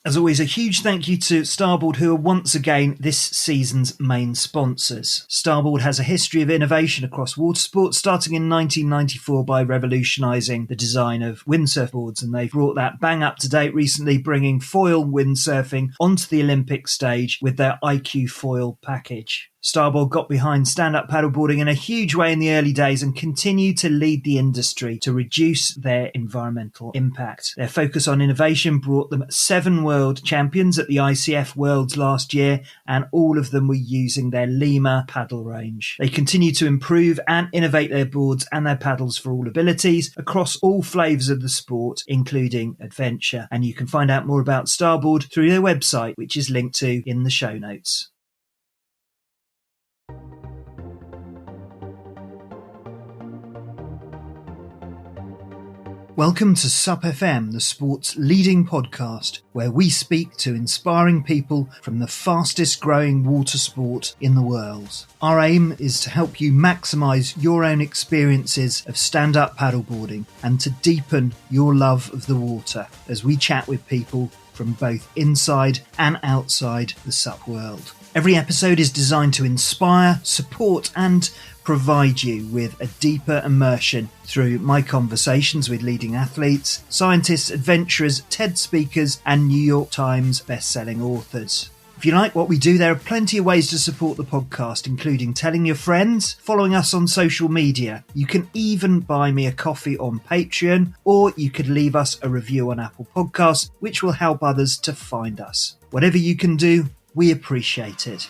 As always, a huge thank you to Starboard, who are once again this season's main sponsors. Starboard has a history of innovation across water sports, starting in 1994 by revolutionising the design of windsurf boards, and they've brought that bang up to date recently, bringing foil windsurfing onto the Olympic stage with their IQ foil package. Starboard got behind stand-up paddleboarding in a huge way in the early days and continue to lead the industry to reduce their environmental impact. Their focus on innovation brought them 7 world champions at the ICF Worlds last year, and all of them were using their Lima paddle range. They continue to improve and innovate their boards and their paddles for all abilities across all flavours of the sport, including adventure. And you can find out more about Starboard through their website, which is linked to in the show notes. Welcome to SUPfm, the sport's leading podcast, where we speak to inspiring people from the fastest growing water sport in the world. Our aim is to help you maximise your own experiences of stand-up paddleboarding and to deepen your love of the water as we chat with people from both inside and outside the SUP world. Every episode is designed to inspire, support and provide you with a deeper immersion through my conversations with leading athletes, scientists, adventurers, TED speakers and New York Times best-selling authors. If you like what we do, there are plenty of ways to support the podcast, including telling your friends, following us on social media. You can even buy me a coffee on Patreon, or you could leave us a review on Apple Podcasts, which will help others to find us. Whatever you can do, we appreciate it.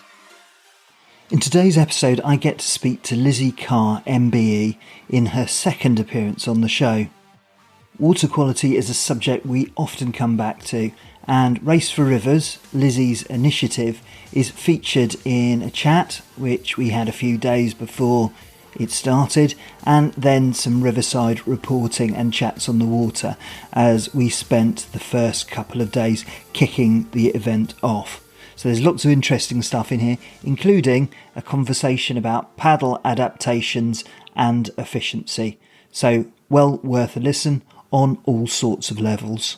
In today's episode, I get to speak to Lizzie Carr MBE in her second appearance on the show. Water quality is a subject we often come back to, and Race for Rivers, Lizzie's initiative, is featured in a chat which we had a few days before it started, and then some riverside reporting and chats on the water as we spent the first couple of days kicking the event off. So there's lots of interesting stuff in here, including a conversation about paddle adaptations and efficiency. So well worth a listen on all sorts of levels.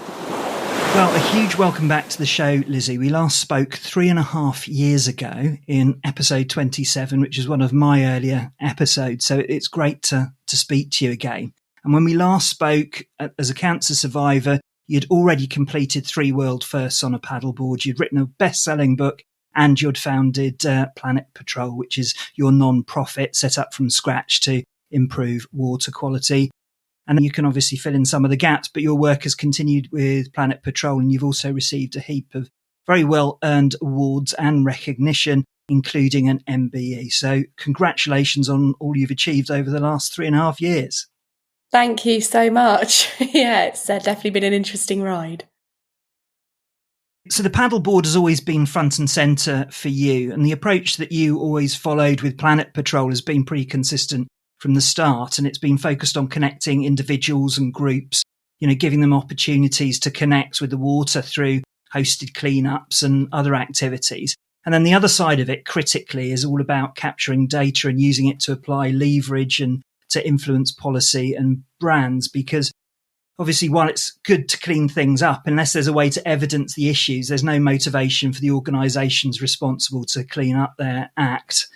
Well, a huge welcome back to the show, Lizzie. We last spoke 3.5 years ago in episode 27, which is one of my earlier episodes. So it's great to speak to you again. And when we last spoke as a cancer survivor, you'd already completed 3 world firsts on a paddleboard. You'd written a best-selling book and you'd founded Planet Patrol, which is your non-profit set up from scratch to improve water quality. And you can obviously fill in some of the gaps, but your work has continued with Planet Patrol and you've also received a heap of very well-earned awards and recognition, including an MBE. So congratulations on all you've achieved over the last 3.5 years. Thank you so much. Yeah, it's definitely been an interesting ride. So the paddleboard has always been front and centre for you, and the approach that you always followed with Planet Patrol has been pretty consistent from the start, and it's been focused on connecting individuals and groups, giving them opportunities to connect with the water through hosted cleanups and other activities. And then the other side of it, critically, is all about capturing data and using it to apply leverage and to influence policy and brands, because obviously while it's good to clean things up, unless there's a way to evidence the issues, there's no motivation for the organisations responsible to clean up their act.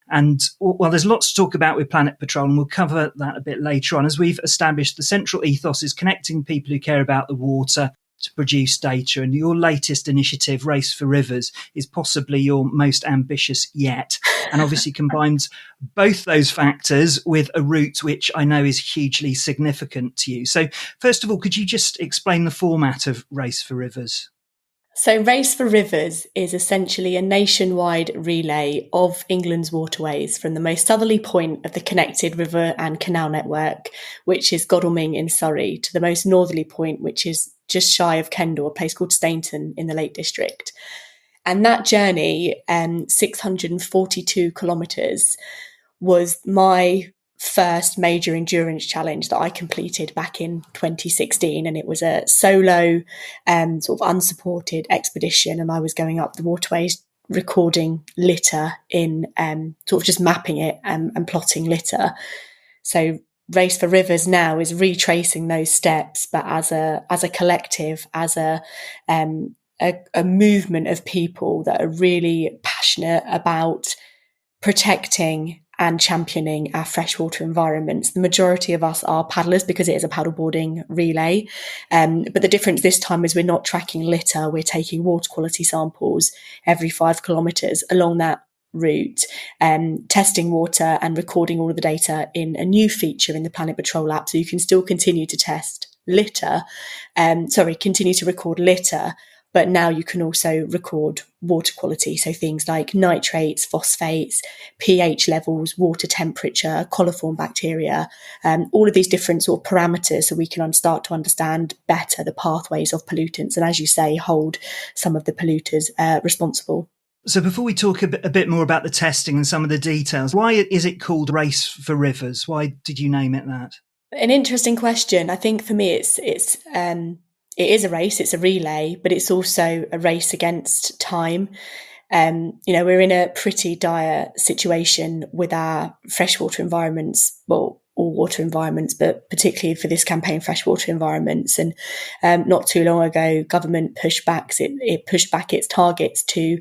And while there's lots to talk about with Planet Patrol, and we'll cover that a bit later on, as we've established, the central ethos is connecting people who care about the water to produce data. And your latest initiative, Race for Rivers, is possibly your most ambitious yet, and obviously combines both those factors with a route which I know is hugely significant to you. So first of all, could you just explain the format of Race for Rivers? So Race for Rivers is essentially a nationwide relay of England's waterways from the most southerly point of the connected river and canal network, which is Godalming in Surrey, to the most northerly point, which is just shy of Kendal, a place called Stainton in the Lake District. And that journey, 642 kilometres, was my first major endurance challenge that I completed back in 2016. And it was a solo, sort of unsupported expedition. And I was going up the waterways, recording litter in, sort of just mapping it and plotting litter. So Race for Rivers now is retracing those steps, but as a collective, as a movement of people that are really passionate about protecting and championing our freshwater environments. The majority of us are paddlers because it is a paddleboarding relay. But the difference this time is we're not tracking litter. We're taking water quality samples every 5 kilometres along that route, testing water and recording all of the data in a new feature in the Planet Patrol app. So you can still continue to continue to record litter, but now you can also record water quality. So things like nitrates, phosphates, pH levels, water temperature, coliform bacteria, all of these different sort of parameters, so we can start to understand better the pathways of pollutants. And as you say, hold some of the polluters responsible. So before we talk a bit more about the testing and some of the details, why is it called Race for Rivers? Why did you name it that? An interesting question. I think for me, it is a race, it's a relay, but it's also a race against time. We're in a pretty dire situation with our freshwater environments, well, all water environments, but particularly for this campaign, freshwater environments. And not too long ago, government pushed back its targets to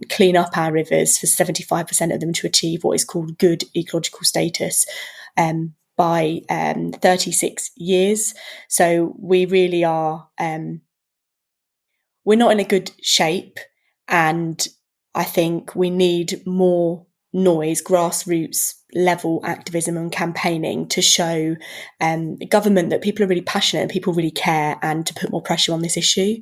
clean up our rivers for 75% of them to achieve what is called good ecological status by 36 years. So we really are, we're not in a good shape. And I think we need more noise, grassroots level activism and campaigning to show the government that people are really passionate and people really care, and to put more pressure on this issue.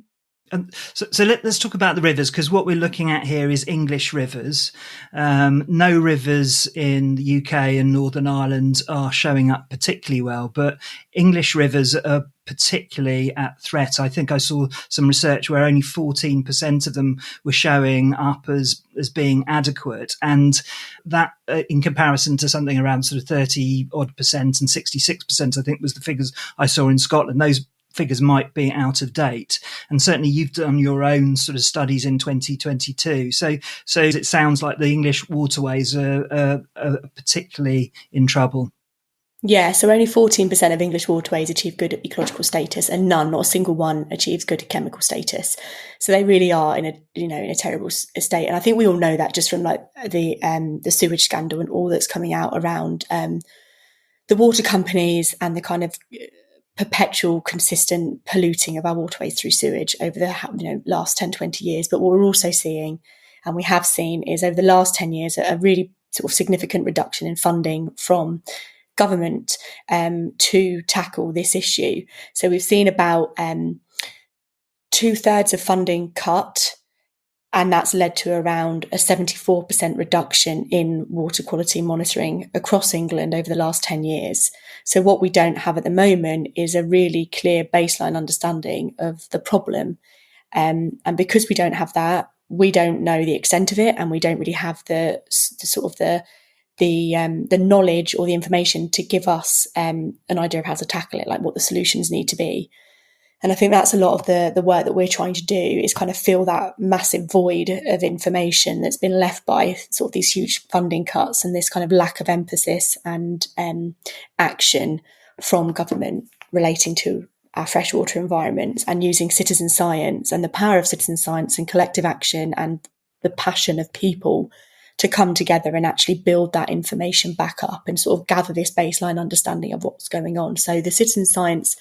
So let's talk about the rivers, because what we're looking at here is English rivers. No rivers in the UK and Northern Ireland are showing up particularly well, but English rivers are particularly at threat. I think I saw some research where only 14% of them were showing up as being adequate. And that, in comparison to something around sort of 30 odd percent and 66%, I think was the figures I saw in Scotland. Those figures might be out of date, and certainly you've done your own sort of studies in 2022. So it sounds like the English waterways are particularly in trouble. Yeah, so only 14% of English waterways achieve good ecological status, and none, not a single one, achieves good chemical status. So they really are in a terrible state. And I think we all know that just from like the sewage scandal and all that's coming out around the water companies and the kind of perpetual, consistent polluting of our waterways through sewage over the last 10, 20 years. But what we're also seeing, and we have seen, is over the last 10 years, a really sort of significant reduction in funding from government to tackle this issue. So we've seen about 2/3 of funding cut, and that's led to around a 74% reduction in water quality monitoring across England over the last 10 years. So what we don't have at the moment is a really clear baseline understanding of the problem. And because we don't have that, we don't know the extent of it, and we don't really have the knowledge or the information to give us an idea of how to tackle it, like what the solutions need to be. And I think that's a lot of the work that we're trying to do, is kind of fill that massive void of information that's been left by sort of these huge funding cuts and this kind of lack of emphasis and action from government relating to our freshwater environments, and using citizen science and the power of citizen science and collective action and the passion of people to come together and actually build that information back up and sort of gather this baseline understanding of what's going on. So the citizen science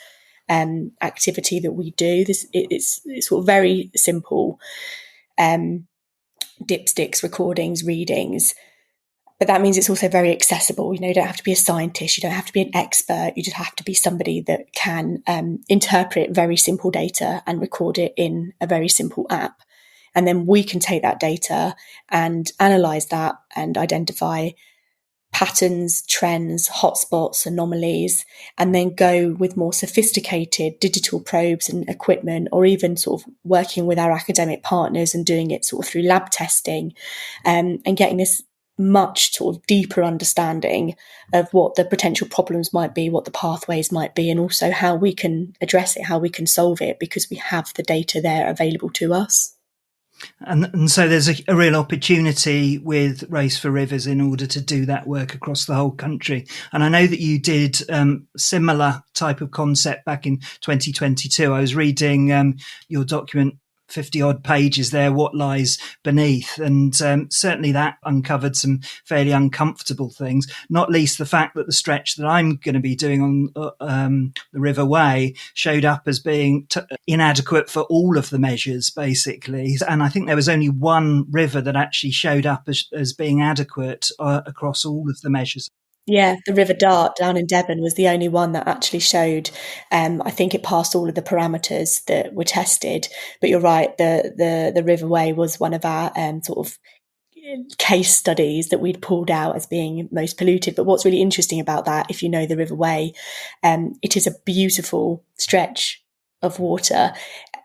activity that we do, it's sort of very simple, dipsticks, recordings, readings, but that means it's also very accessible. You don't have to be a scientist, you don't have to be an expert, you just have to be somebody that can interpret very simple data and record it in a very simple app. And then we can take that data and analyse that and identify patterns, trends, hotspots, anomalies, and then go with more sophisticated digital probes and equipment, or even sort of working with our academic partners and doing it sort of through lab testing, and getting this much sort of deeper understanding of what the potential problems might be, what the pathways might be, and also how we can address it, how we can solve it, because we have the data there available to us. And so there's a real opportunity with Race for Rivers in order to do that work across the whole country. And I know that you did similar type of concept back in 2022. I was reading your document, 50 odd pages there, What Lies Beneath. And certainly that uncovered some fairly uncomfortable things, not least the fact that the stretch that I'm going to be doing on the River Wey showed up as being inadequate for all of the measures, basically. And I think there was only one river that actually showed up as being adequate across all of the measures. Yeah, the River Dart down in Devon was the only one that actually showed. I think it passed all of the parameters that were tested. But you're right, the River Wey was one of our sort of case studies that we'd pulled out as being most polluted. But what's really interesting about that, if you know the River Wey, it is a beautiful stretch of water.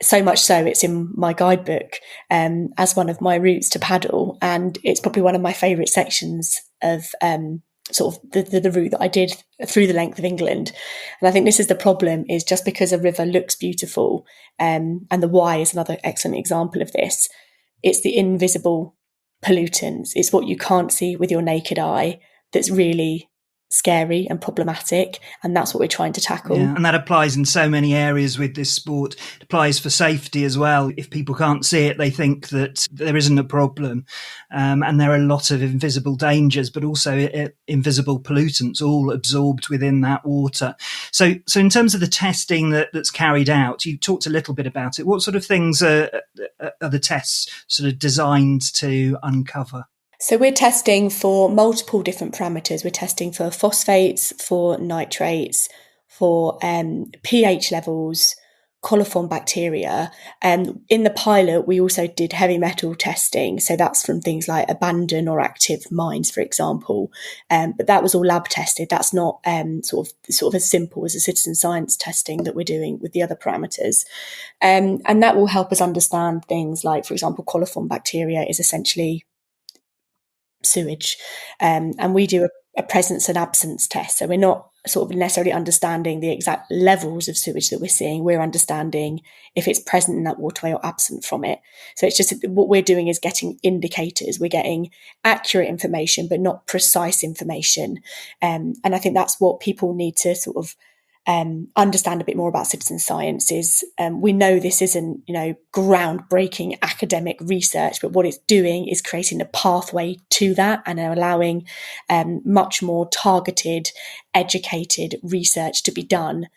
So much so, it's in my guidebook as one of my routes to paddle, and it's probably one of my favourite sections of sort of the route that I did through the length of England. And I think this is the problem, is just because a river looks beautiful, and the Wye is another excellent example of this, it's the invisible pollutants. It's what you can't see with your naked eye that's really scary and problematic, and that's what we're trying to tackle. Yeah, and that applies in so many areas with this sport. It applies for safety as well. If people can't see it, they think that there isn't a problem, and there are a lot of invisible dangers, but also invisible pollutants all absorbed within that water. So in terms of the testing that's carried out, you talked a little bit about it. What sort of things are the tests sort of designed to uncover? So we're testing for multiple different parameters. We're testing for phosphates, for nitrates, for pH levels, coliform bacteria. And in the pilot, we also did heavy metal testing. So that's from things like abandoned or active mines, for example. But that was all lab tested. That's not sort of as simple as the citizen science testing that we're doing with the other parameters. And that will help us understand things like, for example, coliform bacteria is essentially sewage, and we do a presence and absence test. So we're not sort of necessarily understanding the exact levels of sewage that we're seeing. We're understanding if it's present in that waterway or absent from it. So it's just what we're doing is getting indicators. We're getting accurate information, but not precise information. And I think that's what people need to sort of understand a bit more about citizen science. Is we know this isn't, groundbreaking academic research, but what it's doing is creating a pathway to that and allowing much more targeted, educated research to be done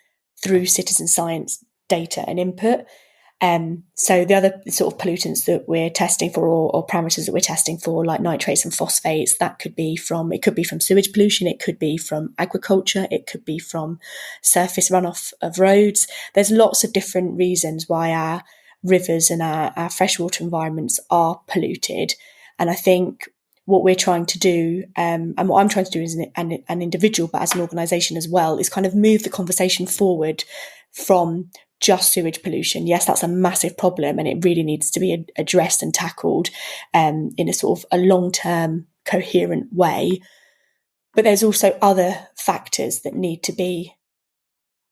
through citizen science data and input. So the other sort of pollutants that we're testing for, or parameters that we're testing for, like nitrates and phosphates, it could be from sewage pollution, it could be from agriculture, it could be from surface runoff of roads. There's lots of different reasons why our rivers and our freshwater environments are polluted. And I think what we're trying to do, and what I'm trying to do as an individual, but as an organisation as well, is kind of move the conversation forward from just sewage pollution. Yes, that's a massive problem, and it really needs to be addressed and tackled in a sort of a long-term, coherent way. But there's also other factors that need to be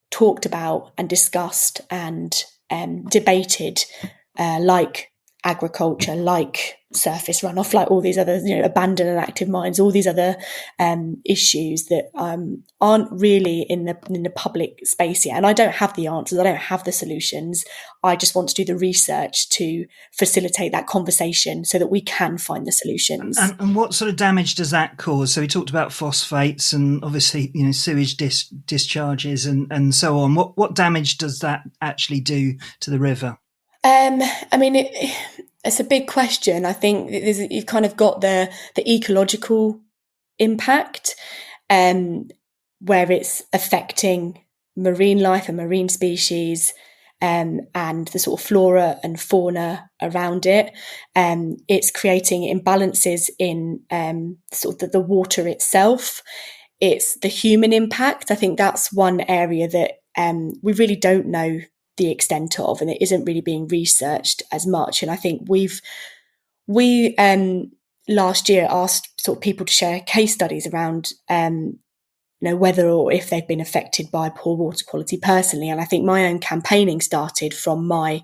talked about and discussed and debated, like agriculture, like surface runoff, like all these other, abandoned and active mines, all these other issues that aren't really in the public space yet. And I don't have the answers, I don't have the solutions. I just want to do the research to facilitate that conversation so that we can find the solutions. And what sort of damage does that cause? So we talked about phosphates and obviously, sewage discharges and so on. What damage does that actually do to the river? It's a big question. I think you've kind of got the ecological impact, where it's affecting marine life and marine species, and the sort of flora and fauna around it. It's creating imbalances in sort of the water itself. It's the human impact. I think that's one area that we really don't know the extent of, and it isn't really being researched as much. And I think we last year asked sort of people to share case studies around whether or if they've been affected by poor water quality personally. And I think my own campaigning started from my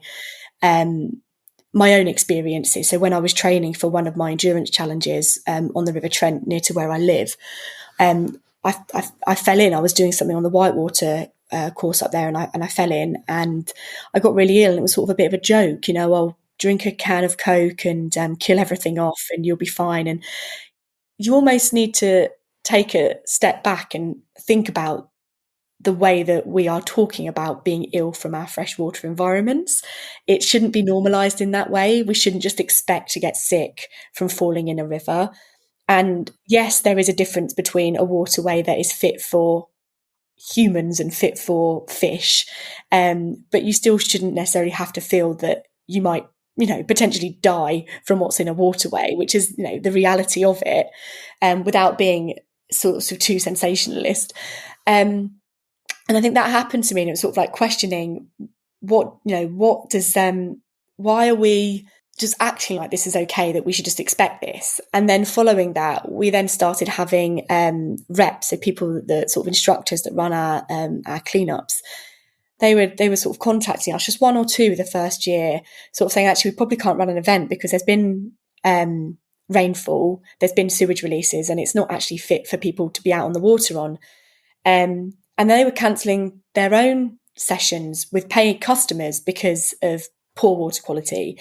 my own experiences. So when I was training for one of my endurance challenges on the River Trent near to where I live, I fell in. I was doing something on the whitewater course up there, and I fell in, and I got really ill. And it was sort of a bit of a joke, I'll drink a can of Coke and kill everything off, and you'll be fine. And you almost need to take a step back and think about the way that we are talking about being ill from our freshwater environments. It shouldn't be normalised in that way. We shouldn't just expect to get sick from falling in a river. And yes, there is a difference between a waterway that is fit for humans and fit for fish, but you still shouldn't necessarily have to feel that you might, potentially die from what's in a waterway, which is, the reality of it, without being sort of too sensationalist. And I think that happened to me, and it was sort of like questioning why are we just acting like this is okay, that we should just expect this? And then following that, we then started having reps, so people, the sort of instructors that run our cleanups. They were sort of contacting us, just one or two the first year, sort of saying, actually, we probably can't run an event because there's been rainfall, there's been sewage releases, and it's not actually fit for people to be out on the water on. And they were cancelling their own sessions with paid customers because of poor water quality.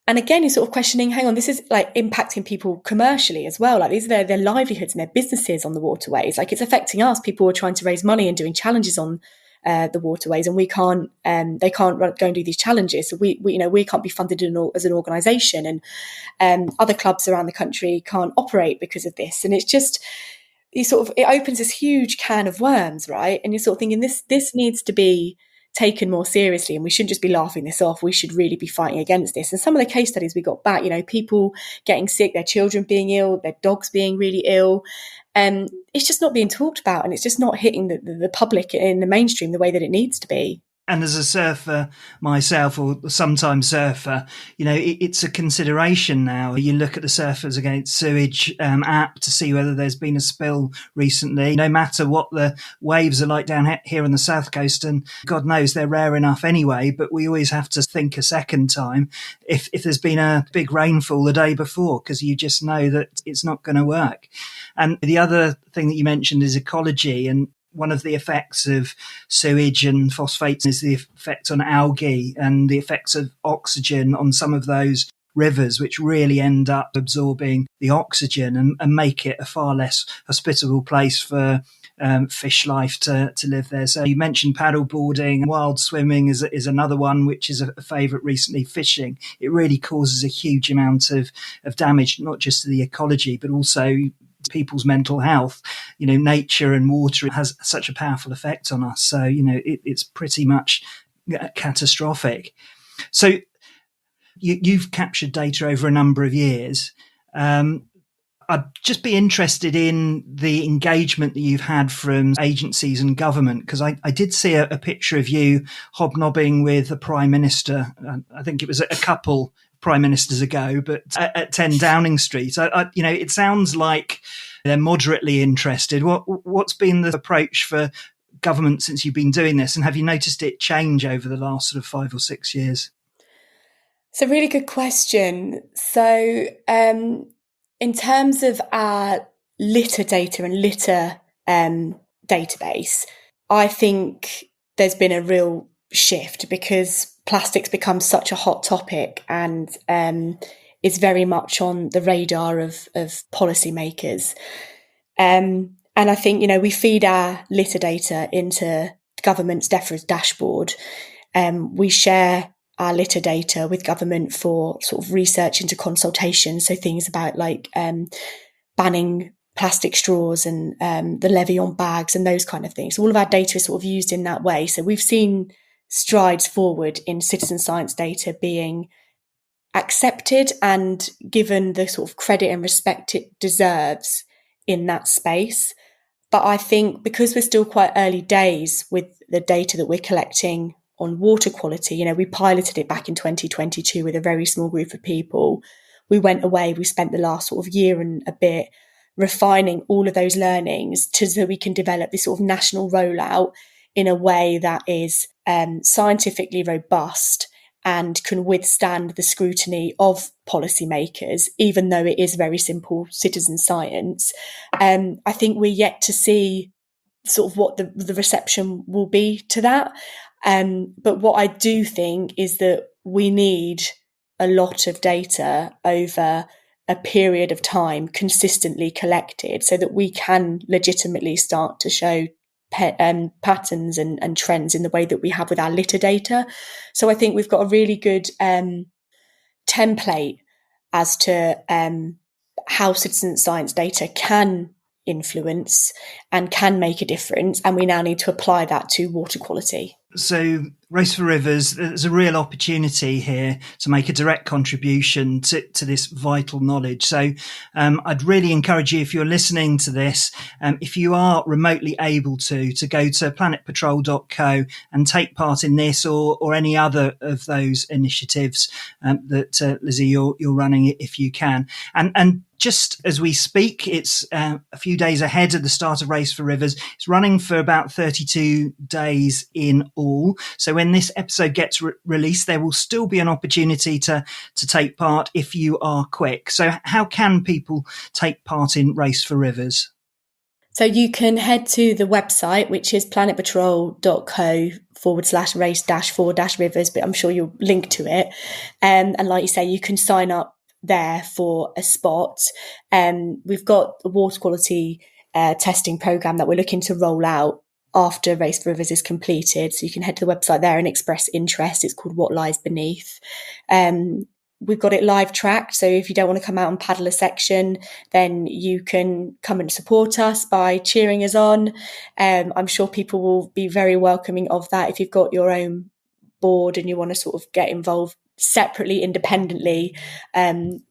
And again, you're sort of questioning, hang on, this is like impacting people commercially as well. Like these are their livelihoods and their businesses on the waterways. Like it's affecting us. People are trying to raise money and doing challenges on the waterways, and we can't. They can't go and do these challenges. So we can't be funded as an organisation, and other clubs around the country can't operate because of this. And it's just, it opens this huge can of worms, right? And you're sort of thinking this needs to be taken more seriously, and we shouldn't just be laughing this off. We should really be fighting against this. And some of the case studies we got back, people getting sick, their children being ill, their dogs being really ill, it's just not being talked about, and it's just not hitting the public in the mainstream the way that it needs to be. And as a surfer myself, or sometimes surfer, it's a consideration now. You look at the Surfers Against Sewage app to see whether there's been a spill recently. No matter what the waves are like down here on the south coast, and God knows they're rare enough anyway, but we always have to think a second time if there's been a big rainfall the day before, because you just know that it's not going to work. And the other thing that you mentioned is ecology, and one of the effects of sewage and phosphates is the effect on algae and the effects of oxygen on some of those rivers, which really end up absorbing the oxygen and make it a far less hospitable place for fish life to live there. So you mentioned paddleboarding, wild swimming is another one, which is a favourite recently. Fishing, it really causes a huge amount of damage, not just to the ecology, but also people's mental health. Nature and water has such a powerful effect on us. So, it's pretty much catastrophic. So you've captured data over a number of years. I'd just be interested in the engagement that you've had from agencies and government, because I did see a picture of you hobnobbing with the Prime Minister. I think it was a couple Prime Ministers ago, but at 10 Downing Street. It sounds like they're moderately interested. What's been the approach for government since you've been doing this, and have you noticed it change over the last sort of 5 or 6 years? It's a really good question. So in terms of our litter data and litter database, I think there's been a real shift because plastics become such a hot topic and is very much on the radar of policymakers. And I think, we feed our litter data into government's DEFRA's dashboard. We share our litter data with government for sort of research into consultation. So things about like banning plastic straws and the levy on bags and those kind of things. So all of our data is sort of used in that way. So we've seen strides forward in citizen science data being accepted and given the sort of credit and respect it deserves in that space. But I think because we're still quite early days with the data that we're collecting on water quality, we piloted it back in 2022 with a very small group of people. We went away, we spent the last sort of year and a bit refining all of those learnings so we can develop this sort of national rollout in a way that is scientifically robust and can withstand the scrutiny of policymakers, even though it is very simple citizen science. I think we're yet to see sort of what the reception will be to that. But what I do think is that we need a lot of data over a period of time consistently collected so that we can legitimately start to show patterns and trends in the way that we have with our litter data. So I think we've got a really good template as to how citizen science data can influence and can make a difference. And we now need to apply that to water quality. So Race for Rivers, there's a real opportunity here to make a direct contribution to this vital knowledge. So I'd really encourage you, if you're listening to this, if you are remotely able to go to planetpatrol.co and take part in this or any other of those initiatives that Lizzie, you're running, if you can. And just as we speak, it's a few days ahead of the start of Race for Rivers. It's running for about 32 days in all. So when this episode gets released, there will still be an opportunity to take part if you are quick. So how can people take part in Race for Rivers? So you can head to the website, which is planetpatrol.co/race-for-rivers, but I'm sure you'll link to it. And like you say, you can sign up there for a spot. We've got a water quality testing program that we're looking to roll out after Race for Rivers is completed. So you can head to the website there and express interest. It's called What Lies Beneath. We've got it live tracked. So if you don't want to come out and paddle a section, then you can come and support us by cheering us on. I'm sure people will be very welcoming of that. If you've got your own board and you want to sort of get involved separately, independently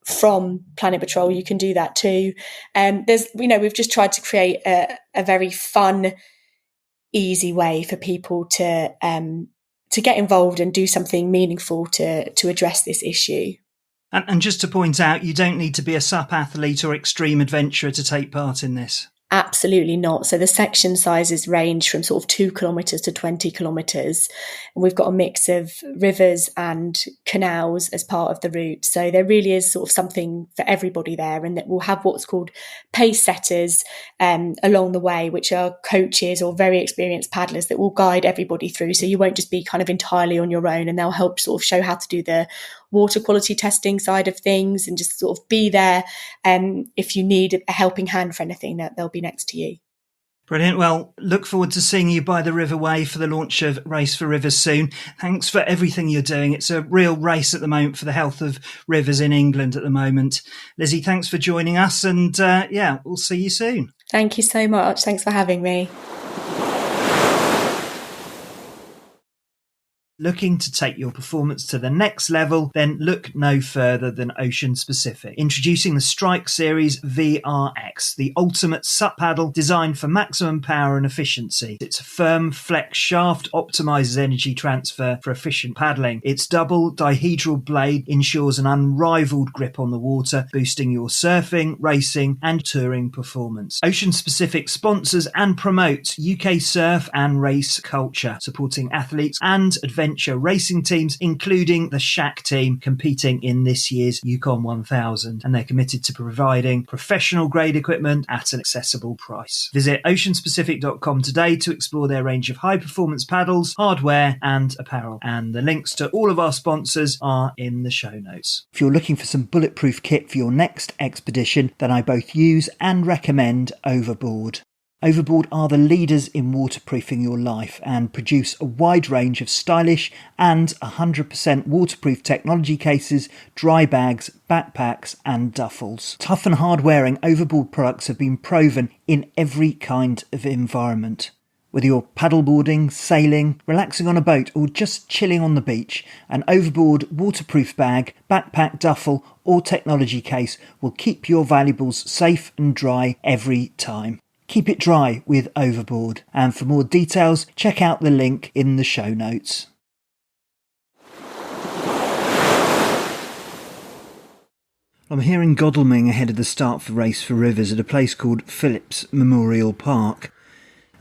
from Planet Patrol, you can do that too. We've just tried to create a very fun, easy way for people to get involved and do something meaningful to address this issue. And just to point out, you don't need to be a SUP athlete or extreme adventurer to take part in this. Absolutely not. So the section sizes range from sort of 2 kilometres to 20 kilometres. And we've got a mix of rivers and canals as part of the route. So there really is sort of something for everybody there. And that we'll have what's called pace setters along the way, which are coaches or very experienced paddlers that will guide everybody through. So you won't just be kind of entirely on your own, and they'll help sort of show how to do the water quality testing side of things and just sort of be there. If you need a helping hand for anything, that they'll be next to you. Brilliant. Well, look forward to seeing you by the River Wey for the launch of Race for Rivers soon. Thanks for everything you're doing. It's a real race at the moment for the health of rivers in England at the moment. Lizzie, thanks for joining us, and we'll see you soon. Thank you so much. Thanks for having me. Looking to take your performance to the next level? Then look no further than Ocean Pacific. Introducing the Strike Series VRX, the ultimate SUP paddle designed for maximum power and efficiency. Its firm flex shaft optimizes energy transfer for efficient paddling. Its double dihedral blade ensures an unrivaled grip on the water, boosting your surfing, racing and touring performance. Ocean Pacific sponsors and promotes UK surf and race culture, supporting athletes and adventure racing teams, including the Shack team competing in this year's Yukon 1000, and they're committed to providing professional grade equipment at an accessible price. Visit oceanspacific.com today to explore their range of high performance paddles, hardware and apparel, and the links to all of our sponsors are in the show notes. If you're looking for some bulletproof kit for your next expedition, then I both use and recommend Overboard. Overboard are the leaders in waterproofing your life and produce a wide range of stylish and 100% waterproof technology cases, dry bags, backpacks and duffels. Tough and hard-wearing Overboard products have been proven in every kind of environment. Whether you're paddleboarding, sailing, relaxing on a boat or just chilling on the beach, an Overboard waterproof bag, backpack, duffel or technology case will keep your valuables safe and dry every time. Keep it dry with Overboard. And for more details, check out the link in the show notes. I'm here in Godalming ahead of the start for Race for Rivers at a place called Phillips Memorial Park.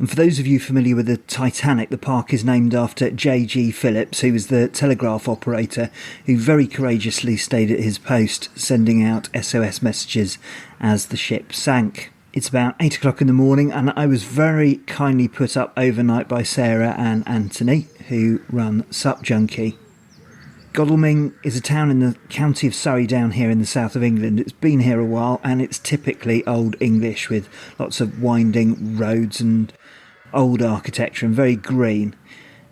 And for those of you familiar with the Titanic, the park is named after J.G. Phillips, who was the telegraph operator who very courageously stayed at his post, sending out SOS messages as the ship sank. It's about 8 o'clock in the morning, and I was very kindly put up overnight by Sarah and Anthony, who run SUP Junkie. Godalming is a town in the county of Surrey down here in the south of England. It's been here a while, and it's typically Old English with lots of winding roads and old architecture and very green.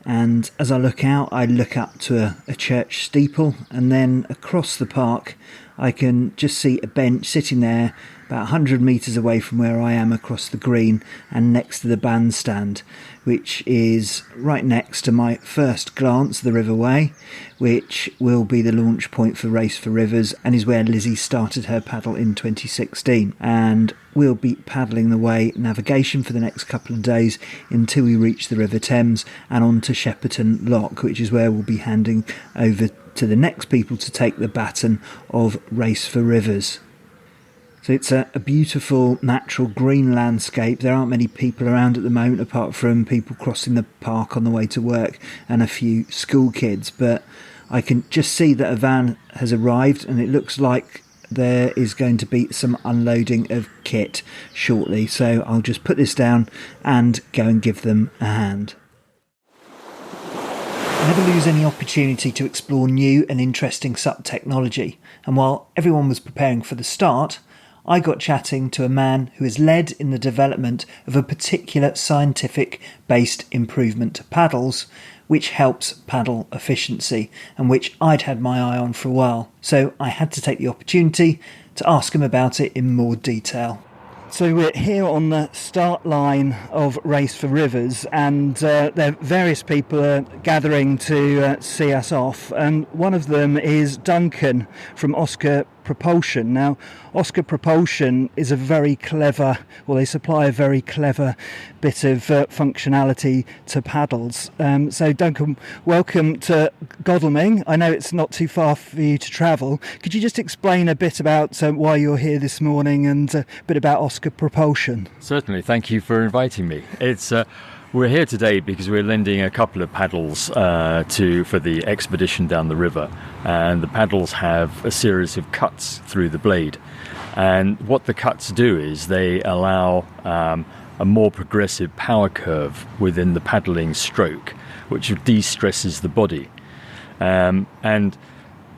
And as I look out, I look up to a church steeple, and then across the park I can just see a bench sitting there about 100 metres away from where I am across the green and next to the bandstand, which is right next to my first glance, the River Wey, which will be the launch point for Race for Rivers and is where Lizzie started her paddle in 2016. And we'll be paddling the Wey navigation for the next couple of days until we reach the River Thames and on to Shepperton Lock, which is where we'll be handing over to the next people to take the baton of Race for Rivers. So it's a beautiful natural green landscape. There aren't many people around at the moment apart from people crossing the park on the way to work and a few school kids, but I can just see that a van has arrived and it looks like there is going to be some unloading of kit shortly, so I'll just put this down and go and give them a hand. Never lose any opportunity to explore new and interesting SUP technology, and while everyone was preparing for the start, I got chatting to a man who has led in the development of a particular scientific-based improvement to paddles, which helps paddle efficiency, and which I'd had my eye on for a while. So I had to take the opportunity to ask him about it in more detail. So we're here on the start line of Race for Rivers, and there are various people gathering to see us off, and one of them is Duncan from Oscar Propulsion. Now, Oscar Propulsion is a very clever, well, they supply a very clever bit of functionality to paddles. So Duncan, welcome to Godalming. I know it's not too far for you to travel. Could you just explain a bit about why you're here this morning and a bit about Oscar Propulsion? Certainly, thank you for inviting me. We're here today because we're lending a couple of paddles for the expedition down the river, and the paddles have a series of cuts through the blade, and what the cuts do is they allow a more progressive power curve within the paddling stroke, which de-stresses the body, and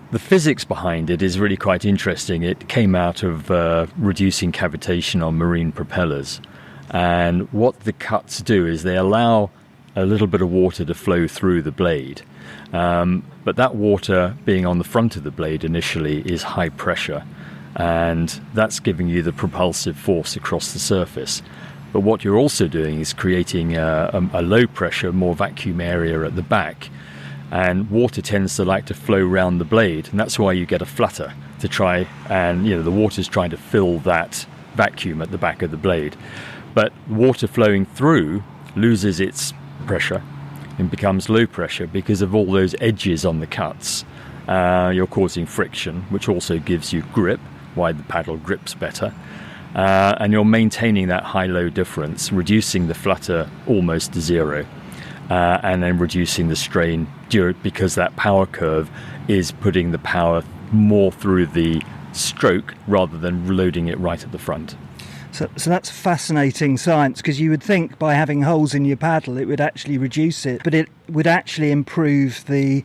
the physics behind it is really quite interesting. It came out of reducing cavitation on marine propellers. And what the cuts do is they allow a little bit of water to flow through the blade. But that water being on the front of the blade initially is high pressure. And that's giving you the propulsive force across the surface. But what you're also doing is creating a low pressure, more vacuum area at the back. And water tends to like to flow around the blade. And that's why you get a flutter to try and, the water's trying to fill that vacuum at the back of the blade. But water flowing through loses its pressure and becomes low pressure because of all those edges on the cuts. You're causing friction, which also gives you grip, why the paddle grips better. And you're maintaining that high-low difference, reducing the flutter almost to zero, and then reducing the strain because that power curve is putting the power more through the stroke rather than loading it right at the front. So that's fascinating science, because you would think by having holes in your paddle it would actually reduce it, but it would actually improve the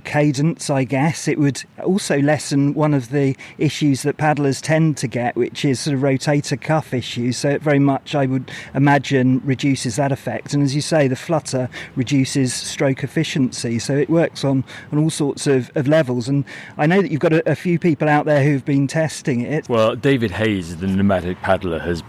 cadence, I guess. It would also lessen one of the issues that paddlers tend to get, which is sort of rotator cuff issues. So it very much, I would imagine, reduces that effect. And as you say, the flutter reduces stroke efficiency. So it works on all sorts of levels. And I know that you've got a few people out there who've been testing it. Well, David Hayes, the pneumatic paddler, was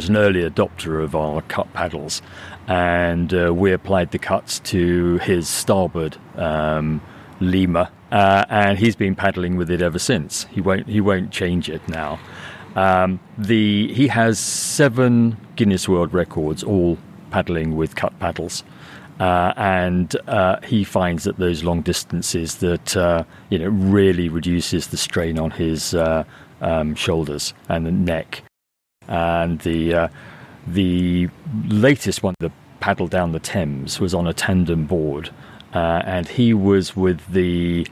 an early adopter of our cut paddles. And we applied the cuts to his starboard lemur, and he's been paddling with it ever since. He won't change it now. He has 7 Guinness World Records, all paddling with cut paddles, and he finds that those long distances that really reduces the strain on his shoulders and the neck, and The latest one, the paddle down the Thames, was on a tandem board, and he was with the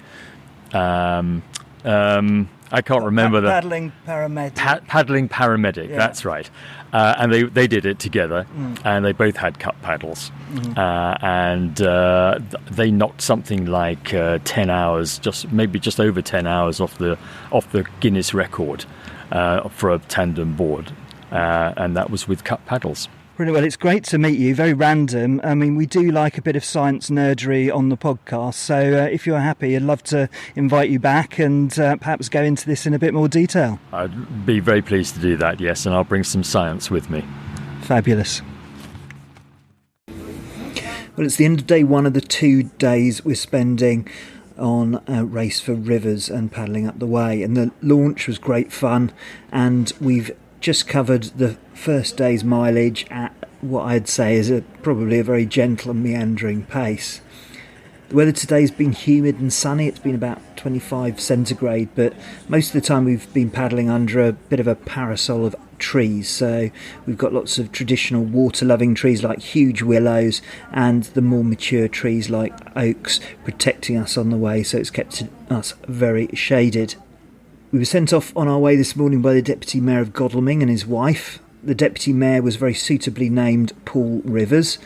I can't remember the paddling paramedic. Paddling paramedic. Yeah. That's right. And they did it together, and they both had cup paddles, and they knocked something like 10 hours, just over 10 hours off the Guinness record for a tandem board, and that was with cup paddles. Really well, it's great to meet you. Very random. I mean, we do like a bit of science nerdery on the podcast, so if you're happy, I'd love to invite you back and perhaps go into this in a bit more detail. I'd be very pleased to do that, yes, and I'll bring some science with me. Fabulous. Well, it's the end of day one of the 2 days we're spending on a race for rivers and paddling up the Wey, and the launch was great fun, and we've just covered the first day's mileage at what I'd say is probably a very gentle and meandering pace. The weather today's been humid and sunny. It's been about 25 centigrade, but most of the time we've been paddling under a bit of a parasol of trees. So we've got lots of traditional water-loving trees like huge willows, and the more mature trees like oaks protecting us on the way, so it's kept us very shaded. We were sent off on our way this morning by the Deputy Mayor of Godalming and his wife. The Deputy Mayor was very suitably named Paul Rivers,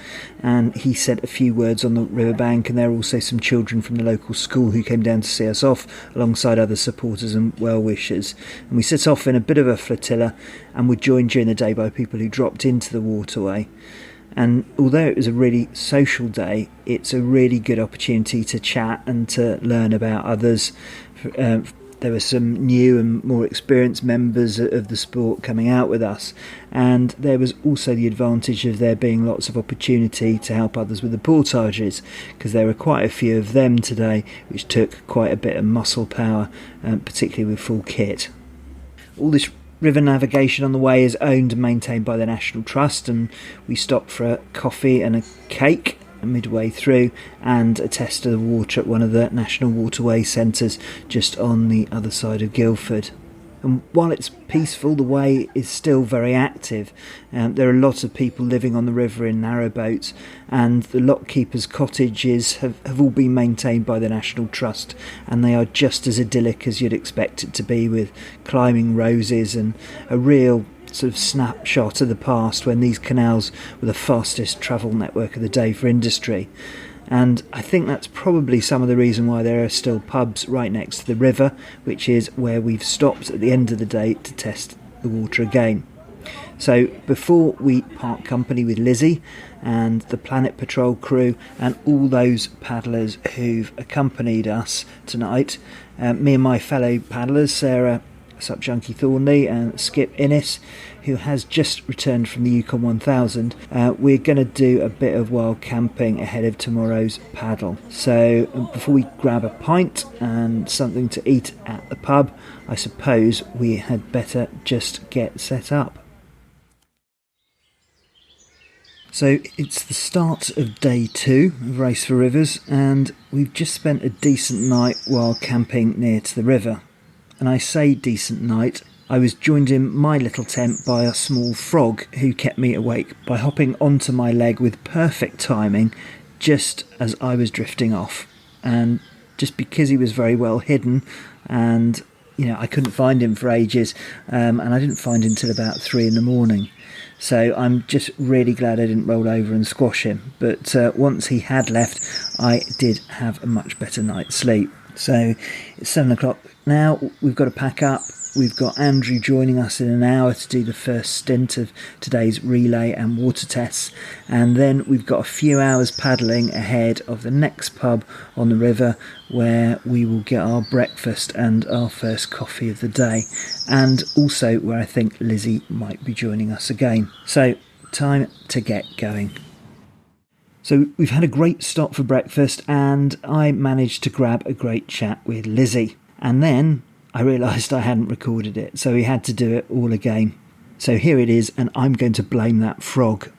and he said a few words on the riverbank, and there were also some children from the local school who came down to see us off alongside other supporters and well-wishers. And we set off in a bit of a flotilla and were joined during the day by people who dropped into the waterway. And although it was a really social day, it's a really good opportunity to chat and to learn about others. There were some new and more experienced members of the sport coming out with us, and there was also the advantage of there being lots of opportunity to help others with the portages, because there were quite a few of them today, which took quite a bit of muscle power, particularly with full kit. All this river navigation on the Wey is owned and maintained by the National Trust, and we stopped for a coffee and a cake midway through and a test of the water at one of the National Waterways centres just on the other side of Guildford. And while it's peaceful, the Wey is still very active. There are lots of people living on the river in narrowboats, and the lockkeepers' cottages have all been maintained by the National Trust, and they are just as idyllic as you'd expect it to be, with climbing roses and a real sort of snapshot of the past when these canals were the fastest travel network of the day for industry. And I think that's probably some of the reason why there are still pubs right next to the river, which is where we've stopped at the end of the day to test the water again. So before we part company with Lizzie and the Planet Patrol crew and all those paddlers who've accompanied us tonight, me and my fellow paddlers, Sarah SUP Junkie Thornley and Skip Innes, who has just returned from the Yukon 1000, we're going to do a bit of wild camping ahead of tomorrow's paddle. So before we grab a pint and something to eat at the pub, I suppose we had better just get set up. So it's the start of day 2 of Race for Rivers, and we've just spent a decent night wild camping near to the river. And I say decent night, I was joined in my little tent by a small frog who kept me awake by hopping onto my leg with perfect timing just as I was drifting off. And just because he was very well hidden, and I couldn't find him for ages, and I didn't find him till about 3 a.m. So I'm just really glad I didn't roll over and squash him. But once he had left, I did have a much better night's sleep. So it's 7 o'clock now. We've got to pack up. We've got Andrew joining us in an hour to do the first stint of today's relay and water tests, and then we've got a few hours paddling ahead of the next pub on the river, where we will get our breakfast and our first coffee of the day, and also where I think Lizzie might be joining us again. So time to get going. So we've had a great stop for breakfast, and I managed to grab a great chat with Lizzie. And then I realised I hadn't recorded it, so we had to do it all again. So here it is, and I'm going to blame that frog.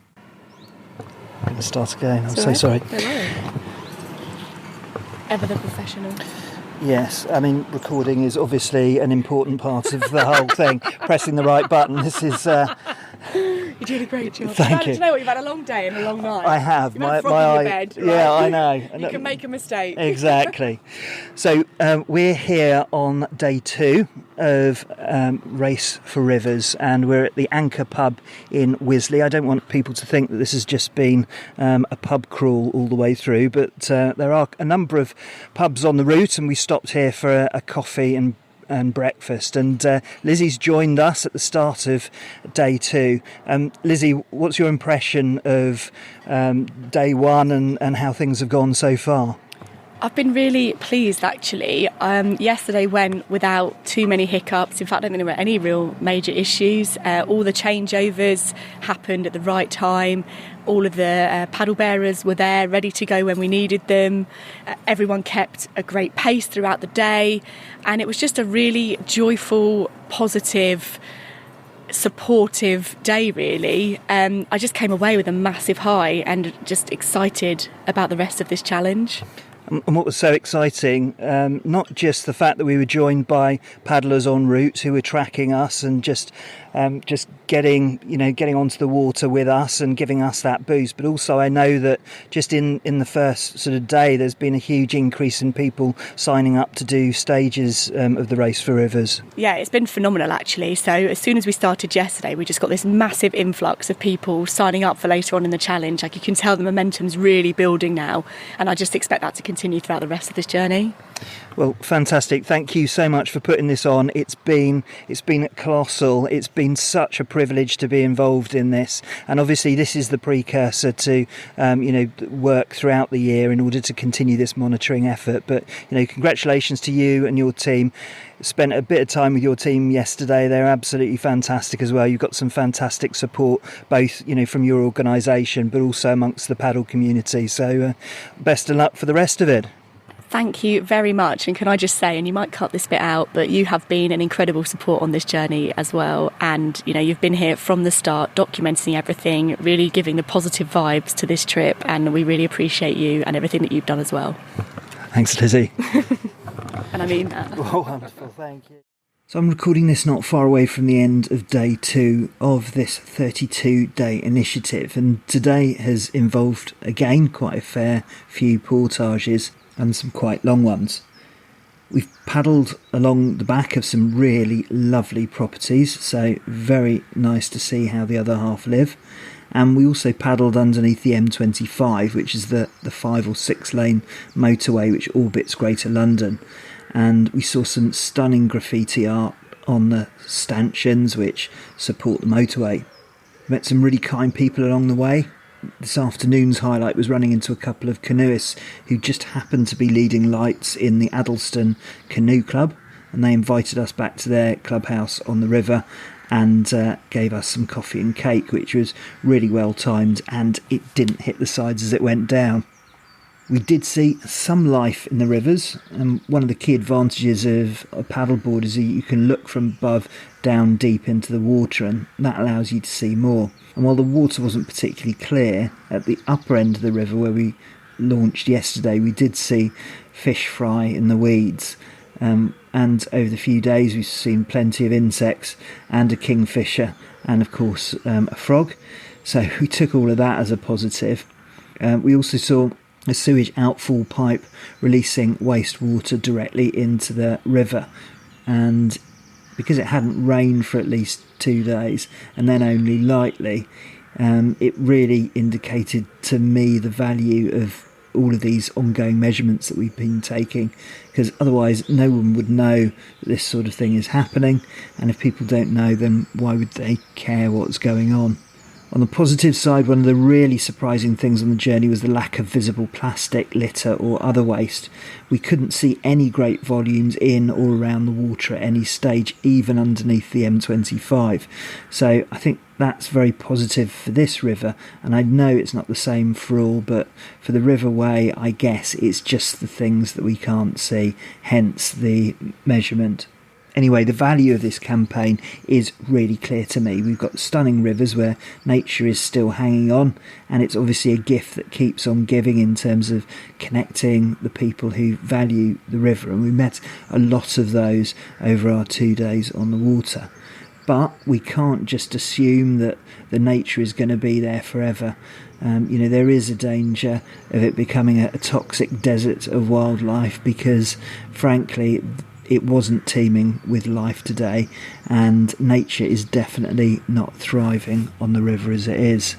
I'm going to start again. I'm so sorry. Don't worry. Ever the professional. Yes, I mean, recording is obviously an important part of the whole thing. Pressing the right button. This is You're doing a great job. Thank you. Do you know what? You've had a long day and a long night. I have. You've had frog in your bed, right? Yeah, I know. You can make a mistake. Exactly. So we're here on day 2 of Race for Rivers, and we're at the Anchor pub in Wisley. I don't want people to think that this has just been a pub crawl all the way through, but there are a number of pubs on the route, and we stopped here for a coffee and breakfast, and Lizzie's joined us at the start of day 2. Lizzie, what's your impression of day 1 and how things have gone so far? I've been really pleased, actually. Yesterday went without too many hiccups. In fact, I don't think there were any real major issues. All the changeovers happened at the right time. All of the paddle bearers were there, ready to go when we needed them. Everyone kept a great pace throughout the day. And it was just a really joyful, positive, supportive day, really. I just came away with a massive high and just excited about the rest of this challenge. And what was so exciting, not just the fact that we were joined by paddlers en route who were tracking us and just getting onto the water with us and giving us that boost, but also I know that just in the first sort of day there's been a huge increase in people signing up to do stages of the Race for Rivers. Yeah, it's been phenomenal, actually. So as soon as we started yesterday, we just got this massive influx of people signing up for later on in the challenge. Like, you can tell the momentum's really building now, and I just expect that to continue throughout the rest of this journey. Well, fantastic. Thank you so much for putting this on. It's been colossal. It's been such a privilege to be involved in this. And obviously this is the precursor to, work throughout the year in order to continue this monitoring effort. But, congratulations to you and your team. Spent a bit of time with your team yesterday. They're absolutely fantastic as well. You've got some fantastic support, both, from your organisation, but also amongst the paddle community. So best of luck for the rest of it. Thank you very much. And can I just say, and you might cut this bit out, but you have been an incredible support on this journey as well. And, you've been here from the start, documenting everything, really giving the positive vibes to this trip. And we really appreciate you and everything that you've done as well. Thanks, Lizzie. And I mean that. Oh, wonderful. Thank you. So I'm recording this not far away from the end of day 2 of this 32-day initiative. And today has involved, again, quite a fair few portages and some quite long ones. We've paddled along the back of some really lovely properties, so very nice to see how the other half live. And we also paddled underneath the M25, which is the 5 or 6 lane motorway which orbits Greater London. And we saw some stunning graffiti art on the stanchions which support the motorway. Met some really kind people along the way. This afternoon's highlight was running into a couple of canoeists who just happened to be leading lights in the Addlestone Canoe Club, and they invited us back to their clubhouse on the river and gave us some coffee and cake, which was really well timed, and it didn't hit the sides as it went down. We did see some life in the rivers, and one of the key advantages of a paddleboard is that you can look from above down deep into the water, and that allows you to see more. And while the water wasn't particularly clear, at the upper end of the river where we launched yesterday, we did see fish fry in the weeds. And over the few days we've seen plenty of insects and a kingfisher and of course a frog. So we took all of that as a positive. We also saw a sewage outfall pipe releasing wastewater directly into the river, and because it hadn't rained for at least 2 days and then only lightly, it really indicated to me the value of all of these ongoing measurements that we've been taking, because otherwise no one would know that this sort of thing is happening, and if people don't know, then why would they care what's going on? On the positive side, one of the really surprising things on the journey was the lack of visible plastic, litter or other waste. We couldn't see any great volumes in or around the water at any stage, even underneath the M25. So I think that's very positive for this river, and I know it's not the same for all, but for the River Wey, I guess it's just the things that we can't see, hence the measurement. Anyway, the value of this campaign is really clear to me. We've got stunning rivers where nature is still hanging on, and it's obviously a gift that keeps on giving in terms of connecting the people who value the river, and we met a lot of those over our 2 days on the water. But we can't just assume that the nature is going to be there forever. There is a danger of it becoming a toxic desert of wildlife, because frankly it wasn't teeming with life today, and nature is definitely not thriving on the river as it is.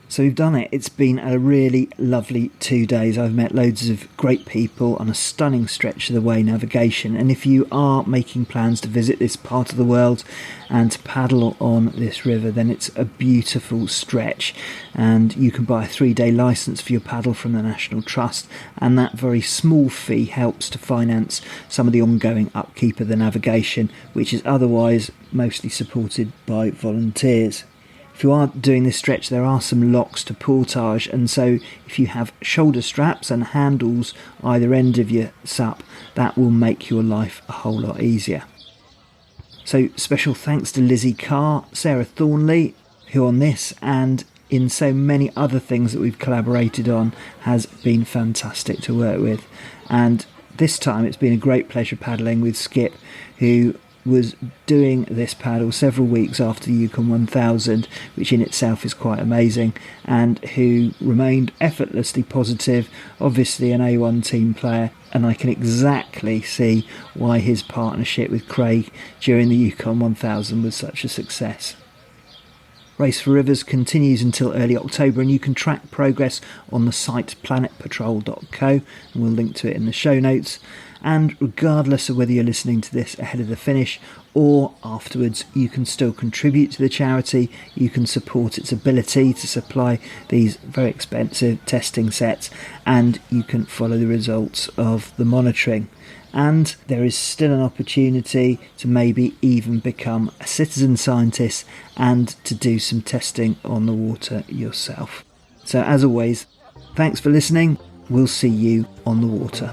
So we've done it. It's been a really lovely 2 days. I've met loads of great people on a stunning stretch of the Wey navigation. And if you are making plans to visit this part of the world and to paddle on this river, then it's a beautiful stretch. And you can buy a 3-day licence for your paddle from the National Trust. And that very small fee helps to finance some of the ongoing upkeep of the navigation, which is otherwise mostly supported by volunteers. If you are doing this stretch, there are some locks to portage, and so if you have shoulder straps and handles either end of your SUP, that will make your life a whole lot easier. So special thanks to Lizzie Carr, Sarah Thornley, who on this and in so many other things that we've collaborated on has been fantastic to work with. And this time it's been a great pleasure paddling with Skip, who was doing this paddle several weeks after the Yukon 1000, which in itself is quite amazing, and who remained effortlessly positive, obviously an A1 team player, and I can exactly see why his partnership with Craig during the Yukon 1000 was such a success. Race for Rivers continues until early October, and you can track progress on the site planetpatrol.co, and we'll link to it in the show notes. And regardless of whether you're listening to this ahead of the finish or afterwards, you can still contribute to the charity. You can support its ability to supply these very expensive testing sets, and you can follow the results of the monitoring. And there is still an opportunity to maybe even become a citizen scientist and to do some testing on the water yourself. So as always, thanks for listening. We'll see you on the water.